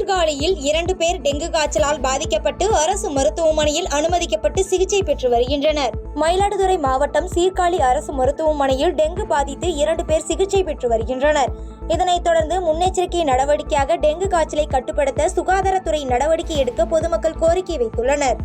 சீர்காழியில் 2 பேர் டெங்கு காய்ச்சலால் பாதிக்கப்பட்டு அரசு மருத்துவமனையில் அனுமதிக்கப்பட்டு சிகிச்சை பெற்று வருகின்றனர். மயிலாடுதுறை மாவட்டம் சீர்காழி அரசு மருத்துவமனையில் டெங்கு பாதித்து 2 பேர் சிகிச்சை பெற்று வருகின்றனர். இதனைத் தொடர்ந்து முன்னெச்சரிக்கை நடவடிக்கையாக டெங்கு காய்ச்சலை கட்டுப்படுத்த சுகாதாரத்துறை நடவடிக்கை எடுக்க பொதுமக்கள் கோரிக்கை வைத்துள்ளனர்.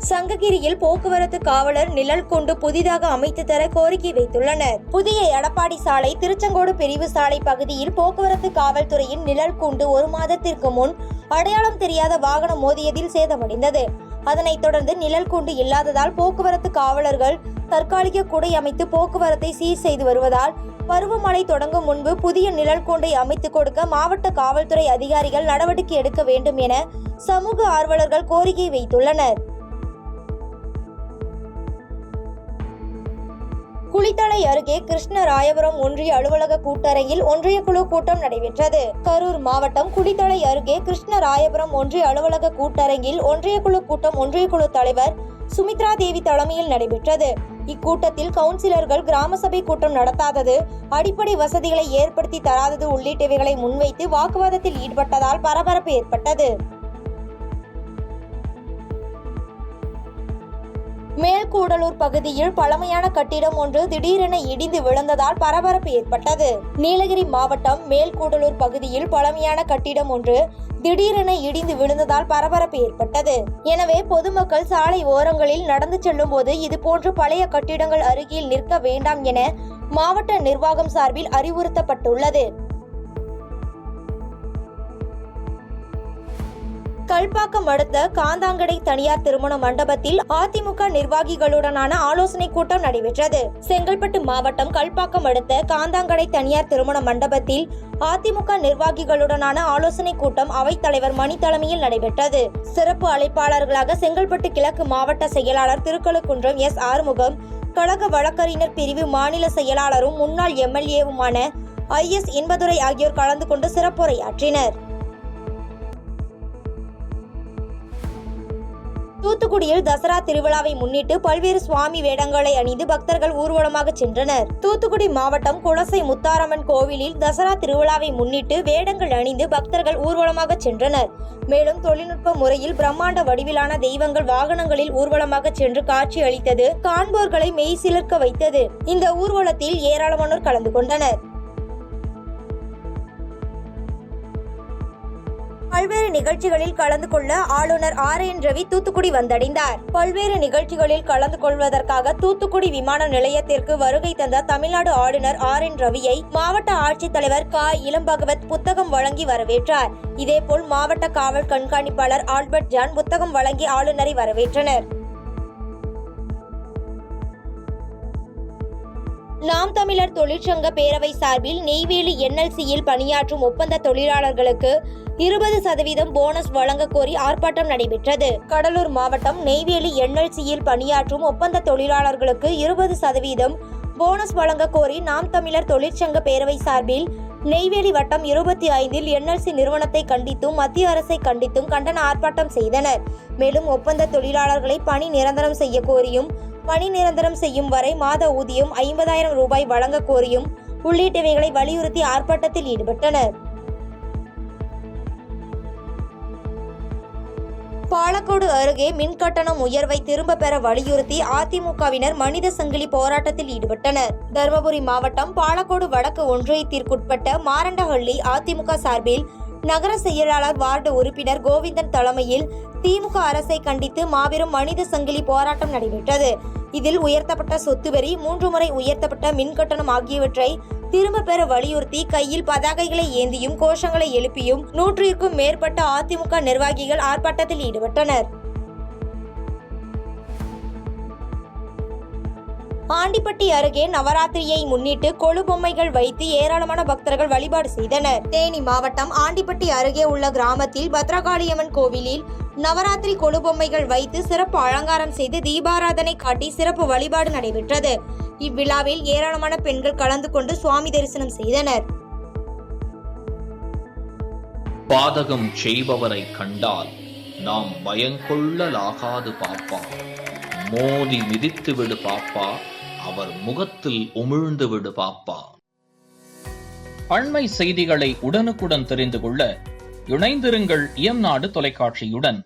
சங்ககிரியில் போக்குவரத்து காவலர் நிழல் கொண்டு புதிதாக அமைத்து தர கோரிக்கை வைத்துள்ளனர். புதிய எடப்பாடி சாலை திருச்செங்கோடு பிரிவு சாலை பகுதியில் போக்குவரத்து காவல்துறையின் நிழல் கூண்டு 1 மாதத்திற்கு முன் அடையாளம் தெரியாத வாகனம் மோதியதில் சேதமடைந்தது. அதனைத் தொடர்ந்து நிழல் கூண்டு இல்லாததால் போக்குவரத்து காவலர்கள் தற்காலிக குடை அமைத்து போக்குவரத்தை சீர் செய்து வருவதால் பருவமழை தொடங்கும் முன்பு புதிய நிழல் கூண்டை அமைத்துக் கொடுக்க மாவட்ட காவல்துறை அதிகாரிகள் நடவடிக்கை எடுக்க வேண்டும் என சமூக ஆர்வலர்கள் கோரிக்கை வைத்துள்ளனர். குளித்தலை அருகே கிருஷ்ணராயபுரம் ஒன்றிய அலுவலக கூட்டரங்கில் ஒன்றிய குழு கூட்டம் நடைபெற்றது. கரூர் மாவட்டம் குளித்தலை அருகே கிருஷ்ணராயபுரம் ஒன்றிய அலுவலக கூட்டரங்கில் ஒன்றிய குழு கூட்டம் ஒன்றிய குழு தலைவர் சுமித்ரா தேவி தலைமையில் நடைபெற்றது. இக்கூட்டத்தில் கவுன்சிலர்கள் கிராம சபை கூட்டம் நடத்தாதது, அடிப்படை வசதிகளை ஏற்படுத்தி தராதது உள்ளிட்டவைகளை முன்வைத்து வாக்குவாதத்தில் ஈடுபட்டதால் பரபரப்பு ஏற்பட்டது. மேல்கூடலூர் பகுதியில் பழமையான கட்டிடம் ஒன்று திடீரென இடிந்து விழுந்ததால் பரபரப்பு ஏற்பட்டது. நீலகிரி மாவட்டம் மேல்கூடலூர் பகுதியில் பழமையான கட்டிடம் ஒன்று திடீரென இடிந்து விழுந்ததால் பரபரப்பு ஏற்பட்டது. எனவே பொதுமக்கள் சாலை ஓரங்களில் நடந்து செல்லும் போது இதுபோன்று பழைய கட்டிடங்கள் அருகில் நிற்க வேண்டாம் என மாவட்ட நிர்வாகம் சார்பில் அறிவுறுத்தப்பட்டுள்ளது. கல்பாக்கம் அடுத்த காந்தாங்கடை தனியார் திருமண மண்டபத்தில் அதிமுக நிர்வாகிகளுடனான ஆலோசனை கூட்டம் நடைபெற்றது. செங்கல்பட்டு மாவட்டம் கல்பாக்கம் அடுத்த காந்தாங்கடை தனியார் திருமண மண்டபத்தில் அதிமுக நிர்வாகிகளுடனான ஆலோசனை கூட்டம் அவைத்தலைவர் மணி தலைமையில் நடைபெற்றது. சிறப்பு அழைப்பாளர்களாக செங்கல்பட்டு கிழக்கு மாவட்ட செயலாளர் திருக்கழுக்குன்றம் எஸ். ஆறுமுகம், கழக வழக்கறிஞர் பிரிவு மாநில செயலாளரும் முன்னாள் எம்எல்ஏவுமான IS. இன்பதுரை ஆகியோர் கலந்து கொண்டு சிறப்புரையாற்றினர். தூத்துக்குடியில் தசரா திருவிழாவை முன்னிட்டு பல்வேறு சுவாமி வேடங்களை அணிந்து பக்தர்கள் ஊர்வலமாக சென்றனர். தூத்துக்குடி மாவட்டம் குலசை முத்தாரம்மன் கோவிலில் தசரா திருவிழாவை முன்னிட்டு வேடங்கள் அணிந்து பக்தர்கள் ஊர்வலமாக சென்றனர். மேலும் தொழில்நுட்ப முறையில் பிரம்மாண்ட வடிவிலான தெய்வங்கள் வாகனங்களில் ஊர்வலமாக சென்று காட்சி அளித்தது காண்போர்களை மெய் சிலிர்க்க வைத்தது. இந்த ஊர்வலத்தில் ஏராளமானோர் கலந்து கொண்டனர். பல்வேறு நிகழ்ச்சிகளில் கலந்து கொள்ள ஆளுநர் RN ரவி தூத்துக்குடி வந்தடைந்தார். பல்வேறு நிகழ்ச்சிகளில் கலந்து கொள்வதற்காக தூத்துக்குடி விமான நிலையத்திற்கு வருகை தந்த தமிழ்நாடு ஆளுநர் RN ரவியை மாவட்ட ஆட்சித்தலைவர் இளம்பகவத் புத்தகம் வழங்கி வரவேற்றார். இதேபோல் மாவட்ட காவல் கண்காணிப்பாளர் ஆல்பர்ட் ஜான் புத்தகம் வழங்கி ஆளுநரை வரவேற்றனர். நாம் தமிழர் தொழிற்சங்க பேரவை சார்பில் நெய்வேலி NLCயில் பணியாற்றும் ஒப்பந்த தொழிலாளர்களுக்கு 20% போனஸ் வழங்க கோரி ஆர்ப்பாட்டம் நடைபெற்றது. கடலூர் மாவட்டம் நெய்வேலி NLCயில் பணியாற்றும் ஒப்பந்த தொழிலாளர்களுக்கு 20% போனஸ் வழங்க கோரி நாம் தமிழர் தொழிற்சங்க பேரவை சார்பில் நெய்வேலி வட்டம் 25இல் NLC நிறுவனத்தை கண்டித்தும் மத்திய அரசை கண்டித்தும் கண்டன ஆர்ப்பாட்டம் செய்தனர். மேலும் ஒப்பந்த தொழிலாளர்களை பணி நிரந்தரம் செய்ய கோரியும், பணி நிரந்தரம் செய்யும் வரை மாத ஊதியம் 50,000 ரூபாய் வழங்க கோரியும் உள்ளிட்டவைகளை வலியுறுத்தி ஆர்ப்பாட்டத்தில் ஈடுபட்டனர். பாலக்கோடு அருகே மின்கட்டணம் உயர்வை திரும்ப பெற வலியுறுத்தி அதிமுகவினர் மனித சங்கிலி போராட்டத்தில் ஈடுபட்டனர். தருமபுரி மாவட்டம் பாலக்கோடு வடக்கு ஒன்றியத்திற்குட்பட்ட மாரண்டஹள்ளி அதிமுக சார்பில் நகர செயலாளர் வார்டு உறுப்பினர் கோவிந்தன் தலைமையில் திமுக அரசை கண்டித்து மாபெரும் மனித சங்கிலி போராட்டம் நடைபெற்றது. இதில் உயர்த்தப்பட்ட சொத்து வரி, 3 முறை உயர்த்தப்பட்ட மின்கட்டணம் ஆகியவற்றை திரும்ப பெற வலியுறுத்தி கையில் பதாகைகளை ஏந்தியும் கோஷங்களை எழுப்பியும் 100க்கும் மேற்பட்ட அதிமுக நிர்வாகிகள் ஆர்ப்பாட்டத்தில் ஈடுபட்டனர். ஆண்டிப்பட்டி அருகே நவராத்திரியை முன்னிட்டு கொலு பொம்மைகள் வைத்து ஏராளமான பக்தர்கள் வழிபாடு செய்தனர். தேனி மாவட்டம் ஆண்டிப்பட்டி அருகே உள்ள கிராமத்தில் பத்ரகாளியம்மன் கோவிலில் நவராத்திரி கொலு பொம்மைகள் வைத்து சிறப்பு அலங்காரம் செய்து தீபாராதனை காட்டி சிறப்பு வழிபாடு நடைபெற்றது. இவ்விழாவில் ஏராளமான பெண்கள் கலந்து கொண்டு சுவாமி தரிசனம் செய்தனர். பாதகம் செய்பவரை கண்டால் நாம் பயங்கொள்ளலாகாது பாப்பா, மோதி மிதித்து விடு பாப்பா, அவர் முகத்தில் உமிழ்ந்து விடு பாப்பா. அண்மை செய்திகளை உடனுக்குடன் தெரிந்து கொள்ள இணைந்திருங்கள் இயம்நாடு தொலைக்காட்சியுடன்.